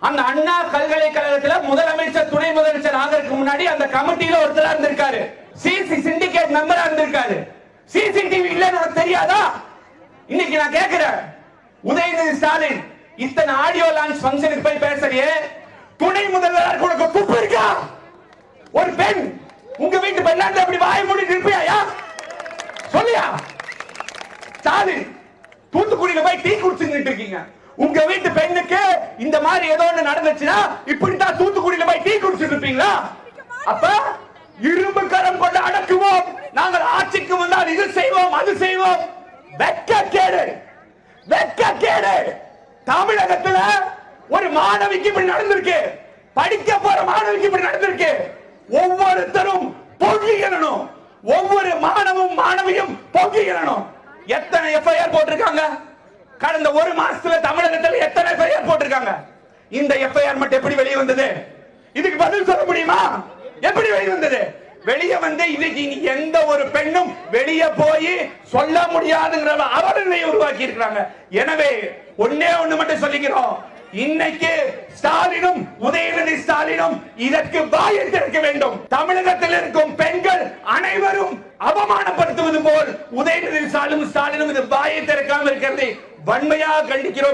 அந்த அண்ணா பல்கலைக்கழகத்தில் முதலமைச்சர் துணை முதலமைச்சர் ஆகிறதுக்கு முன்னாடி அந்த கமிட்டியில ஒருத்தரா இருந்திருக்காரு. சிசி சிண்டிகேட் மெம்பரா இருந்திருக்காரு. சிசிடிவி இல்லன்னு தெரியாதா? இன்னைக்கு நான் கேட்கிறேன், உதயநிதி ஸ்டாலின் இத்தனை ஆடியோ லான்ச் ஃபங்க்ஷனுக்கு போய் பேசுறியே, துணை முதல்வர் உனக்கு துப்பு இருக்கா? ஒரு பெண் உங்க வீட்டு பெண்ணாண்ட அப்படி வாய் மூடிட்டு இருப்பியா? சொல்லியா? ஸ்டாலின் தூத்துக்குடியில போய் டீ குடிச்சுட்டு இருக்கீங்க. உங்க வீட்டு பெண்ணுக்கு இந்த மாதிரி ஏதோ ஒன்று நடந்துச்சுன்னா இப்படித்தான் தூத்துக்குடியில போய் டீ குடிச்சுட்டு இருப்பீங்களா? அப்ப இரும்பு கரம் கொண்டு அடக்குவோம், நாங்கள் ஆட்சிக்கு வந்தால் இது செய்வோம் அது செய்வோம். வெட்கக்கேடு, வெட்கக்கேடு. தமிழகத்துல ஒரு மாணவிக்கு இப்படி நடந்திருக்கு, படிக்க போற மாணவிக்கு இப்படி நடந்திருக்கு. ஒவ்வொருத்தரும் பொங்கிடணும், ஒவ்வொரு மாணவனும் மாணவியும் பொங்கிடணும். எத்தனை எஃப்ஐஆர் போட்டிருக்காங்க கடந்த ஒரு மாசத்துல? தமிழகத்தில் எத்தனை எஃப்ஐஆர் போட்டிருக்காங்க? இந்த எஃப்ஐஆர் மட்டும் எப்படி வெளியே வந்தது? இதுக்கு பதில் சொல்ல முடியுமா? எப்படி வெளியே வந்தது? வெளியே வந்து இன்னைக்கு எந்த ஒரு பெண்ணும் வெளியே போய் சொல்ல முடியாதுங்கிற அவலநிலையை உருவாக்கி இருக்கிறாங்க. எனவே ஒன்னே ஒண்ணு மட்டும் சொல்லிக்கிறோம், இன்னைக்கு ஸ்டாலினும் உதயநிதி ஸ்டாலினும் இதற்கு வாயை திறக்க வேண்டும். தமிழகத்தில் இருக்கும் பெண்கள் அனைவரும் அவமானப்படுத்துவது போல் உதயநிதி ஸ்டாலினும் இது வாயை திறக்காமல் இருக்கிறதை வன்மையாக கண்டிக்கிறோம்.